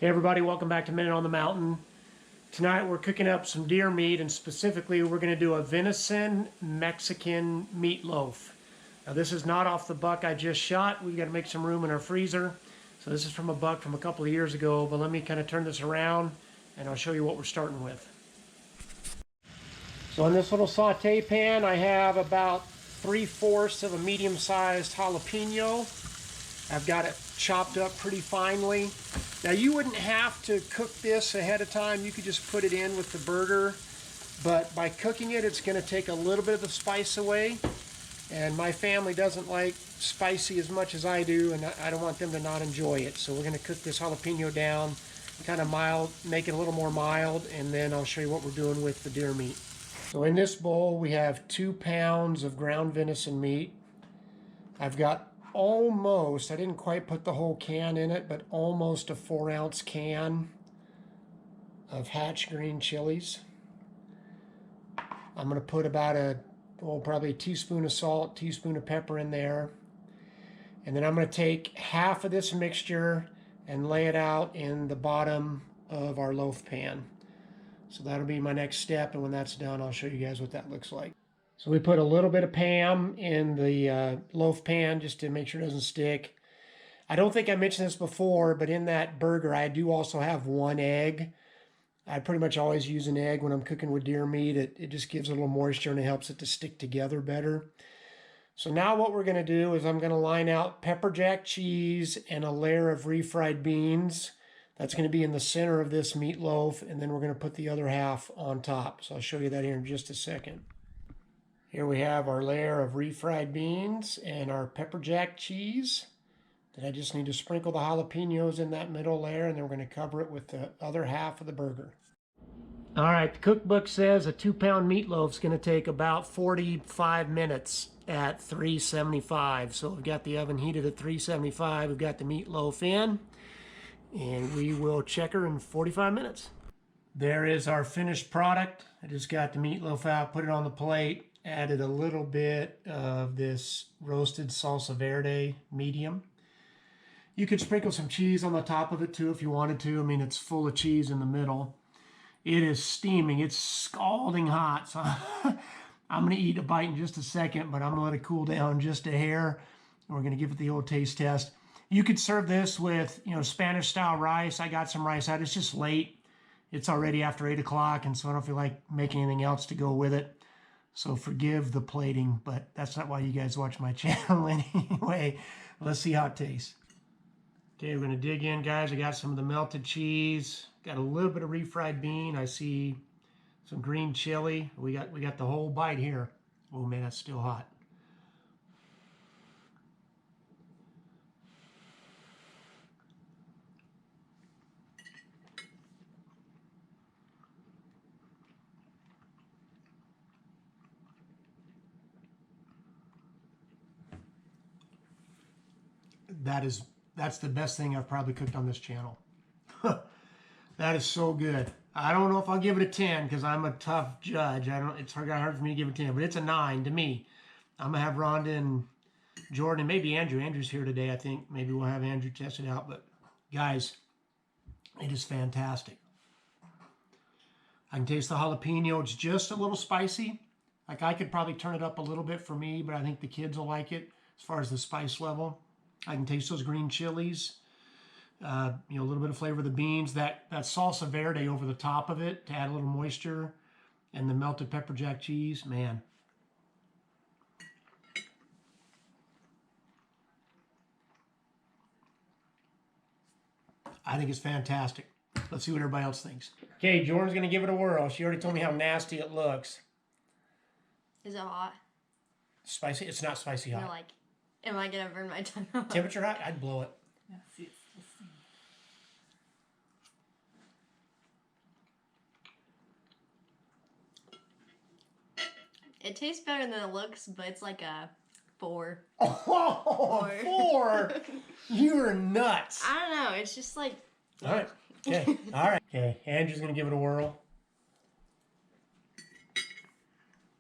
Hey everybody, welcome back to Minute on the Mountain. Tonight we're cooking up some deer meat, and specifically we're going to do a venison Mexican meatloaf. Now this is not off the buck I just shot. We've got to make some room in our freezer. So this is from a buck from a couple of years ago, but let me kind of turn this around and I'll show you what we're starting with. So in this little saute pan I have about 3/4 of a medium-sized jalapeno. I've got it chopped up pretty finely. Now you wouldn't have to cook this ahead of time. You could just put it in with the burger, but by cooking it, it's going to take a little bit of the spice away. And my family doesn't like spicy as much as I do, and I don't want them to not enjoy it. So we're going to cook this jalapeno down, kind of mild, make it a little more mild, and then I'll show you what we're doing with the deer meat. So in this bowl, we have 2 pounds of ground venison meat. I've got almost, I didn't quite put the whole can in it, but almost a 4-ounce can of Hatch green chilies. I'm going to put about probably a teaspoon of salt, teaspoon of pepper in there. And then I'm going to take half of this mixture and lay it out in the bottom of our loaf pan. So that'll be my next step, and when that's done, I'll show you guys what that looks like. So we put a little bit of Pam in the loaf pan just to make sure it doesn't stick. I don't think I mentioned this before, but in that burger, I do also have 1 egg. I pretty much always use an egg when I'm cooking with deer meat. It just gives a little moisture and it helps it to stick together better. So now what we're going to do is I'm going to line out pepper jack cheese and a layer of refried beans. That's going to be in the center of this meatloaf, and then we're going to put the other half on top. So I'll show you that here in just a second. Here we have our layer of refried beans and our pepper jack cheese. Then I just need to sprinkle the jalapenos in that middle layer, and then we're going to cover it with the other half of the burger. All right, the cookbook says a 2-pound meatloaf is going to take about 45 minutes at 375. So we've got the oven heated at 375. We've got the meatloaf in, and we will check her in 45 minutes. There is our finished product. I just got the meatloaf out, put it on the plate. Added a little bit of this roasted salsa verde medium. You could sprinkle some cheese on the top of it too if you wanted to. I mean, it's full of cheese in the middle. It is steaming. It's scalding hot. So I'm going to eat a bite in just a second, but I'm going to let it cool down just a hair. We're going to give it the old taste test. You could serve this with, Spanish style rice. I got some rice out. It's just late. It's already after 8 o'clock, and so I don't feel like making anything else to go with it. So forgive the plating, but that's not why you guys watch my channel anyway. Let's see how it tastes. Okay, we're gonna dig in, guys. I got some of the melted cheese. Got a little bit of refried bean. I see some green chili. We got the whole bite here. Oh man, that's still hot. That's the best thing I've probably cooked on this channel. That is so good. I don't know if I'll give it a 10 because I'm a tough judge. It's hard for me to give it a 10, but it's a 9 to me. I'm gonna have Rhonda and Jordan and maybe Andrew. Andrew's here today, I think. Maybe we'll have Andrew test it out. But guys, it is fantastic. I can taste the jalapeno. It's just a little spicy. Like I could probably turn it up a little bit for me, but I think the kids will like it as far as the spice level. I can taste those green chilies, a little bit of flavor of the beans, that salsa verde over the top of it to add a little moisture, and the melted pepper jack cheese, man. I think it's fantastic. Let's see what everybody else thinks. Okay, Jordan's gonna give it a whirl. She already told me how nasty it looks. Is it hot? Spicy? It's not spicy hot. You're like, am I gonna burn my tongue off? Temperature hot? I'd blow it. Yeah, see, It tastes better than it looks, but it's like a 4. Oh, 4? You're nuts. I don't know. It's just like. All right. Okay. All right. Okay. Andrew's gonna give it a whirl.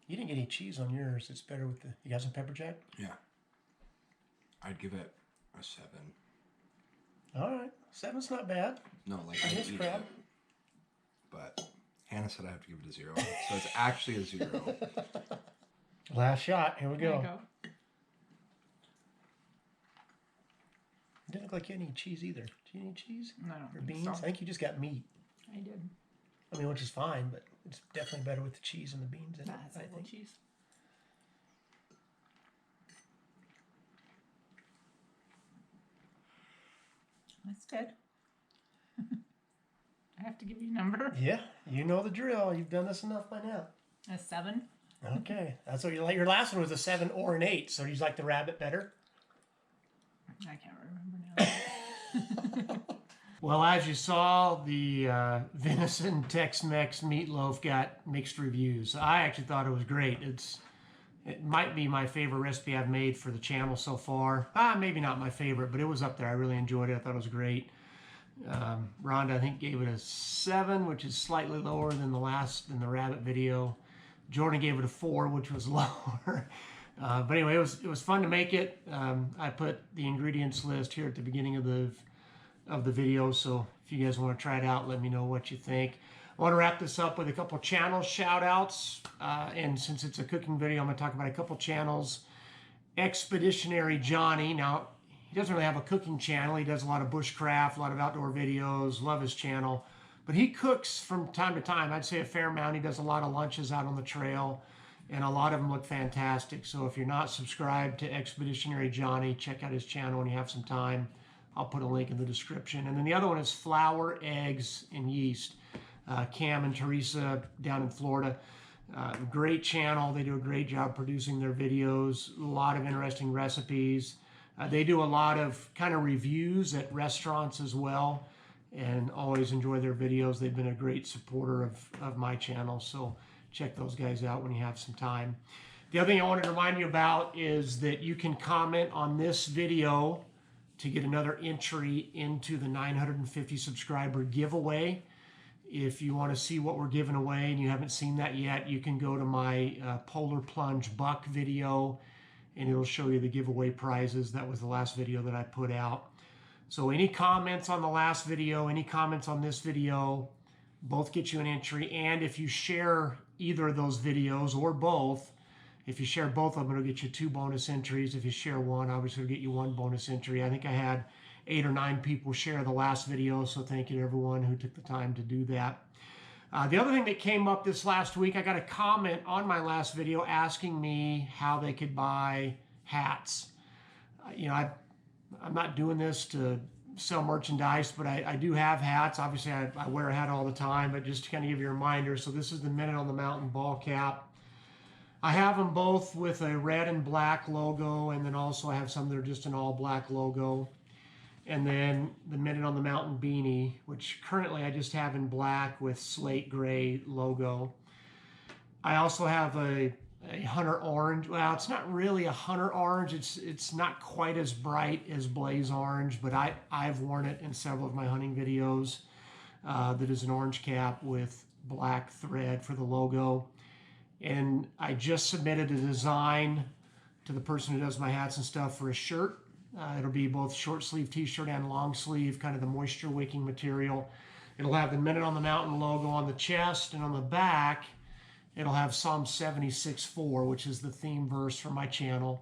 You didn't get any cheese on yours. It's better with the. You got some pepper jack? Yeah. I'd give it a 7. All right. 7's not bad. No, like On I this eat crab. it. But Hannah said I have to give it a 0. So it's actually a 0. Last shot. Here we There go. you go. Didn't look like you had any cheese either. Do you need cheese? No, I don't Or think beans? so. I think you just got meat. I did. I mean, which is fine, but it's definitely better with the cheese and the beans in it, That's a I little think. cheese. That's good. I have to give you a number. Yeah, you know the drill. You've done this enough by now. A 7. Okay, that's what you like. Your last one was a 7 or an 8. So do you like the rabbit better? I can't remember now. Well, as you saw, the Venison Tex Mex Meatloaf got mixed reviews. I actually thought it was great. It might be my favorite recipe I've made for the channel so far. Maybe not my favorite, but it was up there. I really enjoyed it. I thought it was great. Rhonda, I think, gave it a 7, which is slightly lower than the rabbit video. Jordan gave it a 4, which was lower. But anyway, it was fun to make it. I put the ingredients list here at the beginning of the video, so if you guys want to try it out, let me know what you think. I want to wrap this up with a couple channel shout outs, and since it's a cooking video, I'm going to talk about a couple channels. Expeditionary Jonny. Now, he doesn't really have a cooking channel. He does a lot of bushcraft, a lot of outdoor videos. Love his channel. But he cooks from time to time. I'd say a fair amount. He does a lot of lunches out on the trail, and a lot of them look fantastic. So if you're not subscribed to Expeditionary Jonny, check out his channel when you have some time. I'll put a link in the description. And then the other one is Flour, Eggs, and Yeast. Cam and Teresa down in Florida. Great channel. They do a great job producing their videos. A lot of interesting recipes. They do a lot of kind of reviews at restaurants as well, and always enjoy their videos. They've been a great supporter of my channel, so check those guys out when you have some time. The other thing I wanted to remind you about is that you can comment on this video to get another entry into the 950 subscriber giveaway. If you want to see what we're giving away and you haven't seen that yet, you can go to my Polar Plunge Buck video, and it'll show you the giveaway prizes. That was the last video that I put out. So any comments on the last video, any comments on this video, both get you an entry. And if you share either of those videos or both, if you share both of them, it'll get you 2 bonus entries. If you share one, obviously it'll get you 1 bonus entry. I think I had 8 or 9 people share the last video, so thank you to everyone who took the time to do that. The other thing that came up this last week, I got a comment on my last video asking me how they could buy hats. I'm not doing this to sell merchandise, but I do have hats. Obviously, I wear a hat all the time, but just to kind of give you a reminder, so this is the Minute on the Mountain ball cap. I have them both with a red and black logo, and then also I have some that are just an all black logo. And then the Minute on the Mountain beanie, which currently I just have in black with slate gray logo. I also have a hunter orange. Well, it's not really a hunter orange. It's not quite as bright as blaze orange, but I've worn it in several of my hunting videos. That is an orange cap with black thread for the logo. And I just submitted a design to the person who does my hats and stuff for a shirt. It'll be both short sleeve t-shirt and long sleeve, kind of the moisture wicking material. It'll have the Minute on the Mountain logo on the chest, and on the back, it'll have Psalm 76:4, which is the theme verse for my channel.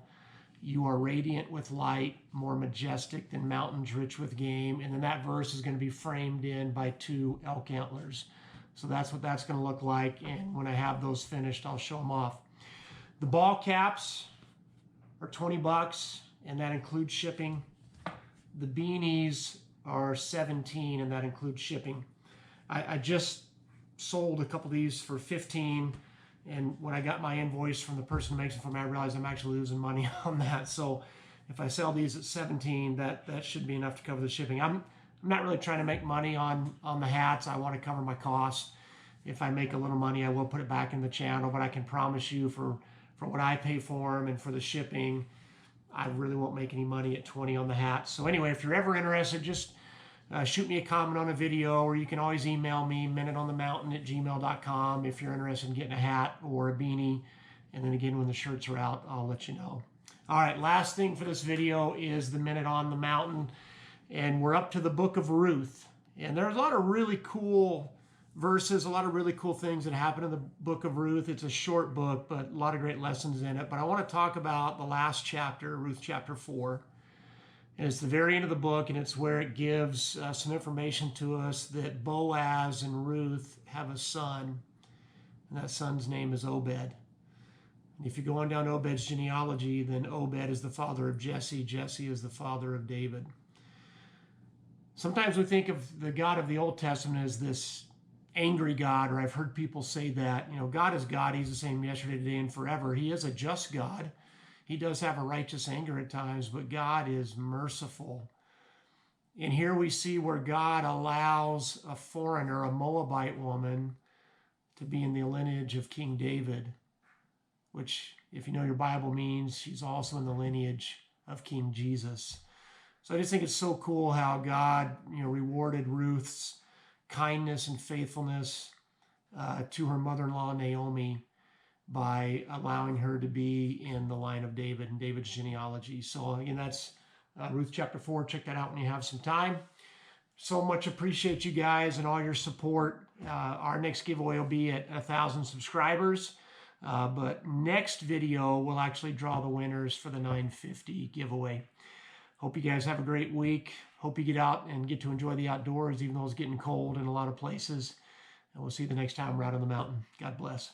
You are radiant with light, more majestic than mountains rich with game. And then that verse is going to be framed in by 2 elk antlers. So that's what that's going to look like. And when I have those finished, I'll show them off. The ball caps are $20, and that includes shipping. The beanies are $17, and that includes shipping. I just sold a couple of these for $15, and when I got my invoice from the person who makes it for me, I realized I'm actually losing money on that. So if I sell these at $17, that should be enough to cover the shipping. I'm not really trying to make money on the hats. I want to cover my costs. If I make a little money, I will put it back in the channel, but I can promise you for what I pay for them and for the shipping, I really won't make any money at $20 on the hats. So anyway, if you're ever interested, just shoot me a comment on a video, or you can always email me, minuteonthemountain@gmail.com, if you're interested in getting a hat or a beanie. And then again, when the shirts are out, I'll let you know. All right, last thing for this video is the Minute on the Mountain. And we're up to the book of Ruth. And there's a lot of really cool verses, a lot of really cool things that happen in the book of Ruth. It's a short book, but a lot of great lessons in it. But I want to talk about the last chapter, Ruth chapter 4. And it's the very end of the book, and it's where it gives some information to us that Boaz and Ruth have a son, and that son's name is Obed. And if you go on down Obed's genealogy, then Obed is the father of Jesse. Jesse is the father of David. Sometimes we think of the God of the Old Testament as this angry God, or I've heard people say that. You know, God is God. He's the same yesterday, today, and forever. He is a just God. He does have a righteous anger at times, but God is merciful. And here we see where God allows a foreigner, a Moabite woman, to be in the lineage of King David, which, if you know your Bible, means she's also in the lineage of King Jesus. So I just think it's so cool how God, rewarded Ruth's kindness and faithfulness to her mother-in-law Naomi by allowing her to be in the line of David and David's genealogy. So again, that's Ruth chapter 4. Check that out when you have some time. So much appreciate you guys and all your support. Our next giveaway will be at 1,000 subscribers. But next video, we'll actually draw the winners for the 950 giveaway. Hope you guys have a great week. Hope you get out and get to enjoy the outdoors, even though it's getting cold in a lot of places. And we'll see you the next time we're out on the mountain. God bless.